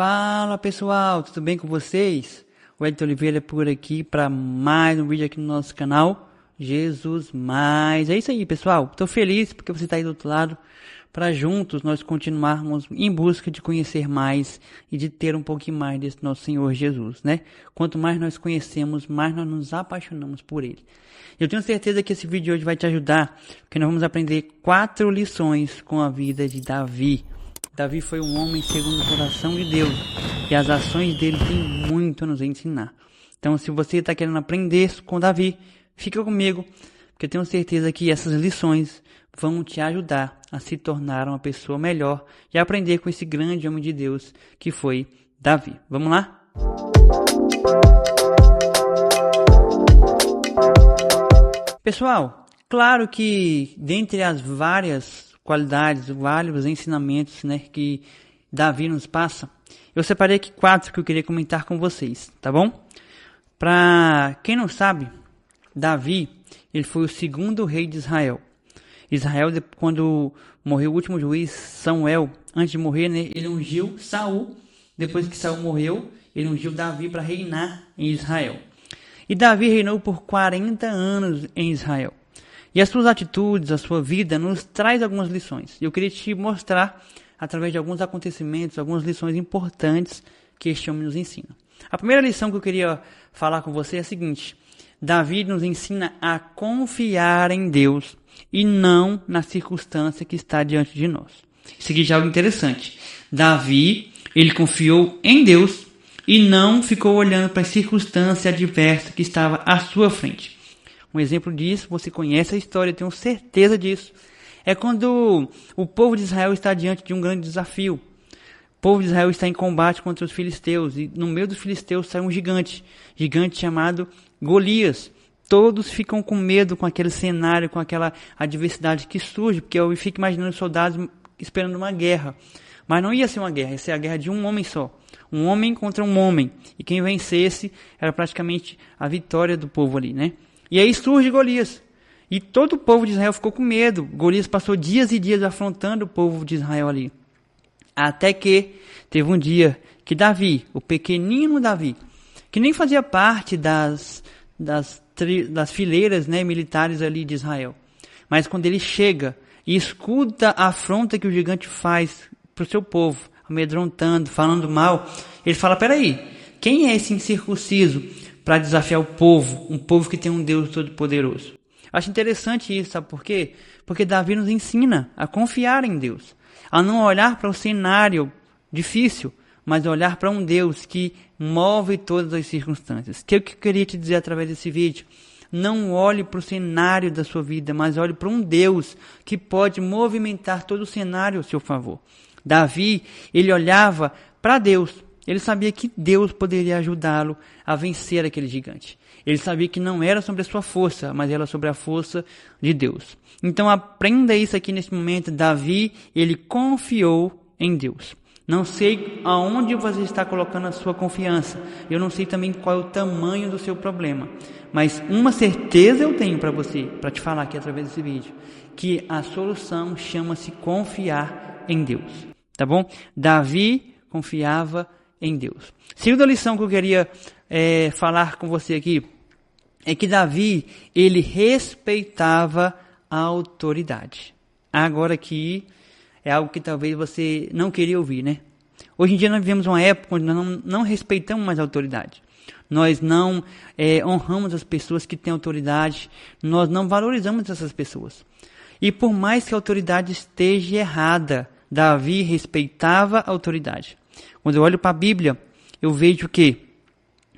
Fala pessoal, tudo bem com vocês? O Edson Oliveira por aqui para mais um vídeo aqui no nosso canal Jesus Mais. É isso aí pessoal, estou feliz porque você está aí do outro lado para juntos nós continuarmos em busca de conhecer mais e de ter um pouquinho mais desse nosso Senhor Jesus, né? Quanto mais nós conhecemos, mais nós nos apaixonamos por Ele. Eu tenho certeza que esse vídeo hoje vai te ajudar, porque nós vamos aprender 4 lições com a vida de Davi. Davi foi um homem segundo o coração de Deus e as ações dele têm muito a nos ensinar. Então, se você está querendo aprender com Davi, fica comigo, porque eu tenho certeza que essas lições vão te ajudar a se tornar uma pessoa melhor e aprender com esse grande homem de Deus que foi Davi. Vamos lá? Pessoal, claro que dentre as várias qualidades, vários ensinamentos, né, que Davi nos passa, eu separei aqui 4 que eu queria comentar com vocês, tá bom? Para quem não sabe, Davi, ele foi o segundo rei de Israel. Israel, quando morreu o último juiz, Samuel, antes de morrer, né, ele ungiu Saul. Depois que Saul morreu, ele ungiu Davi para reinar em Israel. E Davi reinou por 40 anos em Israel. E as suas atitudes, a sua vida, nos traz algumas lições. E eu queria te mostrar, através de alguns acontecimentos, algumas lições importantes que este homem nos ensina. A primeira lição que eu queria falar com você é a seguinte: Davi nos ensina a confiar em Deus e não na circunstância que está diante de nós. Isso aqui já é algo interessante. Davi, ele confiou em Deus e não ficou olhando para a circunstância adversa que estava à sua frente. Um exemplo disso, você conhece a história, eu tenho certeza disso. É quando o povo de Israel está diante de um grande desafio. O povo de Israel está em combate contra os filisteus. E no meio dos filisteus sai um gigante chamado Golias. Todos ficam com medo com aquele cenário, com aquela adversidade que surge. Porque eu fico imaginando os soldados esperando uma guerra. Mas não ia ser uma guerra, ia ser a guerra de um homem só. Um homem contra um homem. E quem vencesse era praticamente a vitória do povo ali, né? E aí surge Golias. E todo o povo de Israel ficou com medo. Golias passou dias e dias afrontando o povo de Israel ali. Até que teve um dia que Davi, o pequenino Davi, que nem fazia parte das fileiras, né, militares ali de Israel. Mas quando ele chega e escuta a afronta que o gigante faz para o seu povo, amedrontando, falando mal, ele fala: peraí, quem é esse incircunciso para desafiar o povo, um povo que tem um Deus todo-poderoso? Acho interessante isso, sabe por quê? Porque Davi nos ensina a confiar em Deus, a não olhar para o cenário difícil, mas olhar para um Deus que move todas as circunstâncias. Que é o que eu queria te dizer através desse vídeo. Não olhe para o cenário da sua vida, mas olhe para um Deus que pode movimentar todo o cenário a seu favor. Davi, ele olhava para Deus. Ele sabia que Deus poderia ajudá-lo a vencer aquele gigante. Ele sabia que não era sobre a sua força, mas era sobre a força de Deus. Então aprenda isso aqui nesse momento. Davi, ele confiou em Deus. Não sei aonde você está colocando a sua confiança. Eu não sei também qual é o tamanho do seu problema. Mas uma certeza eu tenho para você, para te falar aqui através desse vídeo, que a solução chama-se confiar em Deus. Tá bom? Davi confiava em Deus. Segunda lição que eu queria falar com você aqui é que Davi, ele respeitava a autoridade. Agora aqui é algo que talvez você não queria ouvir, né? Hoje em dia nós vivemos uma época onde nós não respeitamos mais a autoridade. Nós não honramos as pessoas que têm autoridade. Nós não valorizamos essas pessoas. E por mais que a autoridade esteja errada, Davi respeitava a autoridade. Quando eu olho para a Bíblia, eu vejo que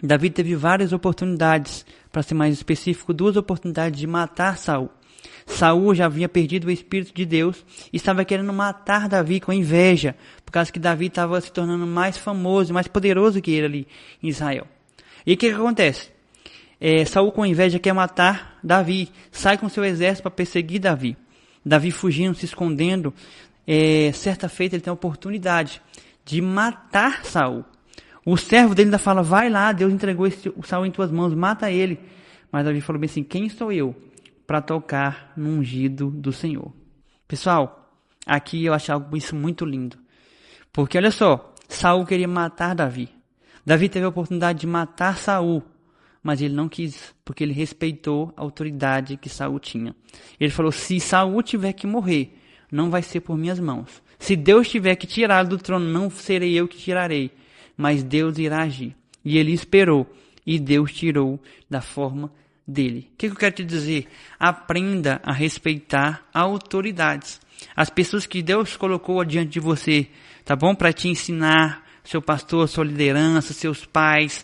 Davi teve várias oportunidades, para ser mais específico, 2 oportunidades de matar Saul. Saul já havia perdido o Espírito de Deus e estava querendo matar Davi com inveja, por causa que Davi estava se tornando mais famoso, mais poderoso que ele ali em Israel. E o que acontece? Saul com inveja quer matar Davi, sai com seu exército para perseguir Davi. Davi fugindo, se escondendo. Certa feita ele tem a oportunidade de matar Saul. O servo dele ainda fala: vai lá, Deus entregou o Saul em tuas mãos, mata ele. Mas Davi falou bem assim: quem sou eu para tocar no ungido do Senhor? Pessoal, aqui eu acho isso muito lindo. Porque olha só, Saul queria matar Davi. Davi teve a oportunidade de matar Saul, mas ele não quis, porque ele respeitou a autoridade que Saul tinha. Ele falou, se Saul tiver que morrer, não vai ser por minhas mãos. Se Deus tiver que tirá-lo do trono, não serei eu que tirarei, mas Deus irá agir. E ele esperou, e Deus tirou da forma dele. O que eu quero te dizer? Aprenda a respeitar autoridades. As pessoas que Deus colocou diante de você, tá bom? Para te ensinar, seu pastor, sua liderança, seus pais,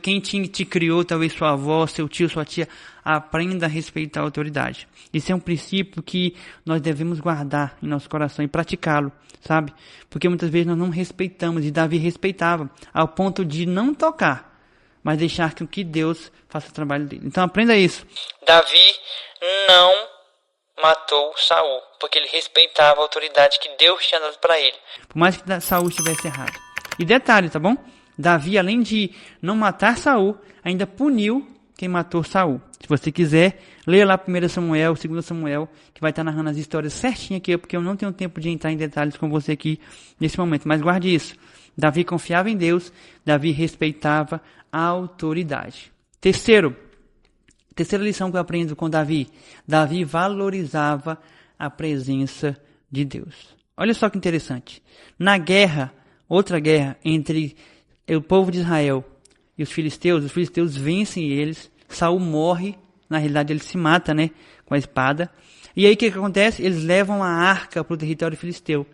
quem te criou, talvez sua avó, seu tio, sua tia. Aprenda a respeitar a autoridade. Isso é um princípio que nós devemos guardar em nosso coração e praticá-lo, sabe? Porque muitas vezes nós não respeitamos, e Davi respeitava, ao ponto de não tocar, mas deixar que Deus faça o trabalho dele. Então aprenda isso. Davi não matou Saul, porque ele respeitava a autoridade que Deus tinha dado para ele, por mais que Saul estivesse errado. E detalhe, tá bom? Davi, além de não matar Saul, ainda puniu quem matou Saul. Se você quiser, leia lá 1 Samuel, 2 Samuel, que vai estar narrando as histórias certinho aqui, porque eu não tenho tempo de entrar em detalhes com você aqui nesse momento. Mas guarde isso. Davi confiava em Deus, Davi respeitava a autoridade. Terceira lição que eu aprendo com Davi. Davi valorizava a presença de Deus. Olha só que interessante. Na guerra, outra guerra entre o povo de Israel e os filisteus vencem eles, Saul morre, na realidade ele se mata, né, com a espada. E aí o que acontece? Eles levam a arca para o território filisteu.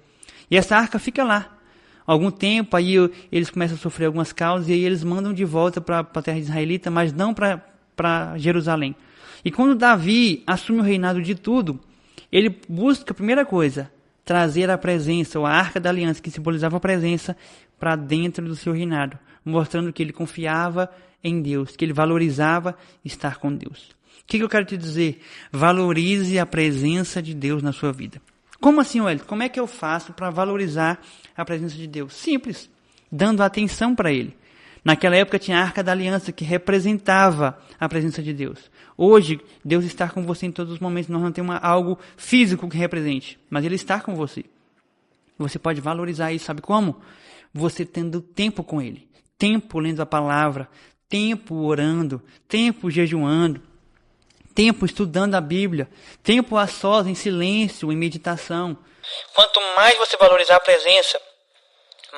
E essa arca fica lá. Algum tempo, aí eles começam a sofrer algumas causas, e aí eles mandam de volta para a terra israelita, mas não para Jerusalém. E quando Davi assume o reinado de tudo, ele busca, a primeira coisa, trazer a presença, ou a arca da aliança, que simbolizava a presença, para dentro do seu reinado, mostrando que ele confiava em Deus, que ele valorizava estar com Deus. O que eu quero te dizer? Valorize a presença de Deus na sua vida. Como assim, Wellington? Como é que eu faço para valorizar a presença de Deus? Simples, dando atenção para Ele. Naquela época tinha a Arca da Aliança, que representava a presença de Deus. Hoje, Deus está com você em todos os momentos. Nós não temos algo físico que represente, mas Ele está com você. Você pode valorizar isso, sabe como? Você tendo tempo com Ele. Tempo lendo a palavra, tempo orando, tempo jejuando, tempo estudando a Bíblia, tempo a sós, em silêncio, em meditação. Quanto mais você valorizar a presença,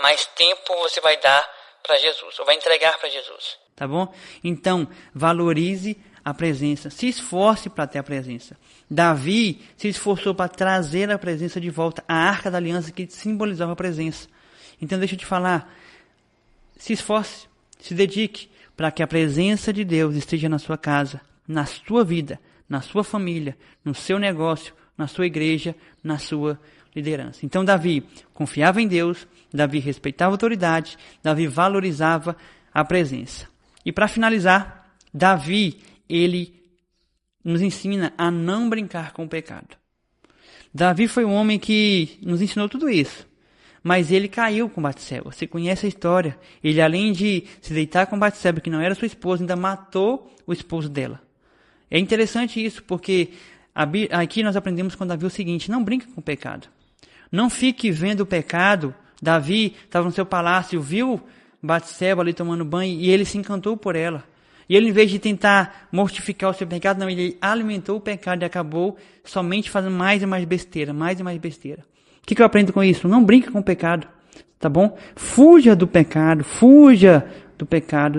mais tempo você vai dar para Jesus, ou vai entregar para Jesus. Tá bom? Então, valorize a presença, se esforce para ter a presença. Davi se esforçou para trazer a presença de volta, a Arca da Aliança que simbolizava a presença. Então, deixa eu te falar, se esforce, se dedique para que a presença de Deus esteja na sua casa, na sua vida, na sua família, no seu negócio, na sua igreja, na sua liderança. Então Davi confiava em Deus, Davi respeitava a autoridade, Davi valorizava a presença. E para finalizar, Davi, ele nos ensina a não brincar com o pecado. Davi foi um homem que nos ensinou tudo isso. Mas ele caiu com Batseba. Você conhece a história. Ele, além de se deitar com Batseba, que não era sua esposa, ainda matou o esposo dela. É interessante isso, porque aqui nós aprendemos com Davi o seguinte: não brinque com o pecado. Não fique vendo o pecado. Davi estava no seu palácio, viu Batseba ali tomando banho, e ele se encantou por ela. E ele, em vez de tentar mortificar o seu pecado, não, ele alimentou o pecado e acabou somente fazendo mais e mais besteira, mais e mais besteira. O que eu aprendo com isso? Não brinque com o pecado, tá bom? Fuja do pecado,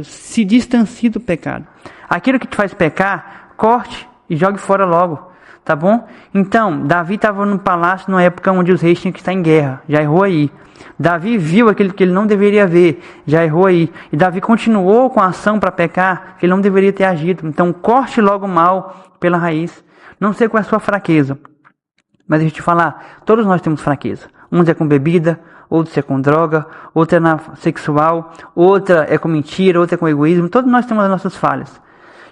se distancie do pecado. Aquilo que te faz pecar, corte e jogue fora logo, tá bom? Então, Davi estava no palácio numa época onde os reis tinham que estar em guerra, já errou aí. Davi viu aquilo que ele não deveria ver, já errou aí. E Davi continuou com a ação para pecar, que ele não deveria ter agido. Então, corte logo o mal pela raiz. Não sei qual é a sua fraqueza, mas deixa eu te falar, todos nós temos fraqueza. Uns é com bebida, outros é com droga, outra é na sexual, outra é com mentira, outra é com egoísmo. Todos nós temos as nossas falhas.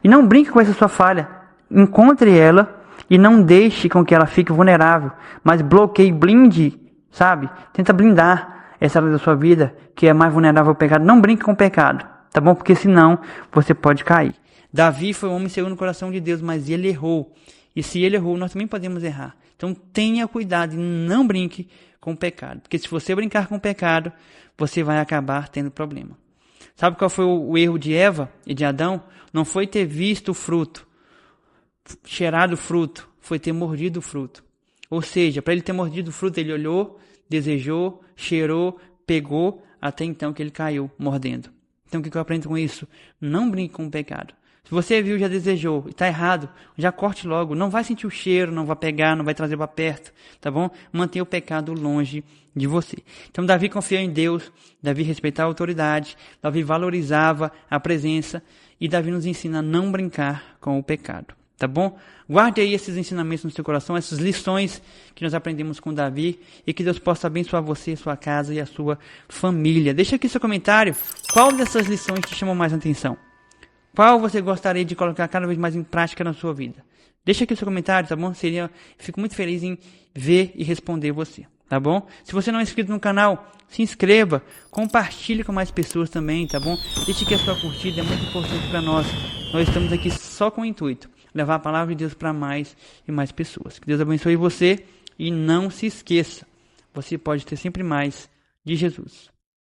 E não brinque com essa sua falha. Encontre ela e não deixe com que ela fique vulnerável. Mas bloqueie, blinde, sabe? Tenta blindar essa área da sua vida que é mais vulnerável ao pecado. Não brinque com o pecado, tá bom? Porque senão você pode cair. Davi foi um homem segundo o coração de Deus, mas ele errou. E se ele errou, nós também podemos errar. Então tenha cuidado e não brinque com o pecado. Porque se você brincar com o pecado, você vai acabar tendo problema. Sabe qual foi o erro de Eva e de Adão? Não foi ter visto o fruto, cheirado o fruto, foi ter mordido o fruto. Ou seja, para ele ter mordido o fruto, ele olhou, desejou, cheirou, pegou, até então que ele caiu mordendo. Então o que eu aprendo com isso? Não brinque com o pecado. Se você viu, já desejou, e está errado, já corte logo. Não vai sentir o cheiro, não vai pegar, não vai trazer para perto, tá bom? Mantenha o pecado longe de você. Então Davi confiou em Deus, Davi respeitava a autoridade, Davi valorizava a presença, e Davi nos ensina a não brincar com o pecado, tá bom? Guarde aí esses ensinamentos no seu coração, essas lições que nós aprendemos com Davi, e que Deus possa abençoar você, sua casa e a sua família. Deixa aqui seu comentário, qual dessas lições te chamou mais atenção? Qual você gostaria de colocar cada vez mais em prática na sua vida? Deixa aqui o seu comentário, tá bom? Fico muito feliz em ver e responder você, tá bom? Se você não é inscrito no canal, se inscreva, compartilhe com mais pessoas também, tá bom? Deixe que a sua curtida é muito importante para nós. Nós estamos aqui só com o intuito, levar a palavra de Deus para mais e mais pessoas. Que Deus abençoe você e não se esqueça, você pode ter sempre mais de Jesus.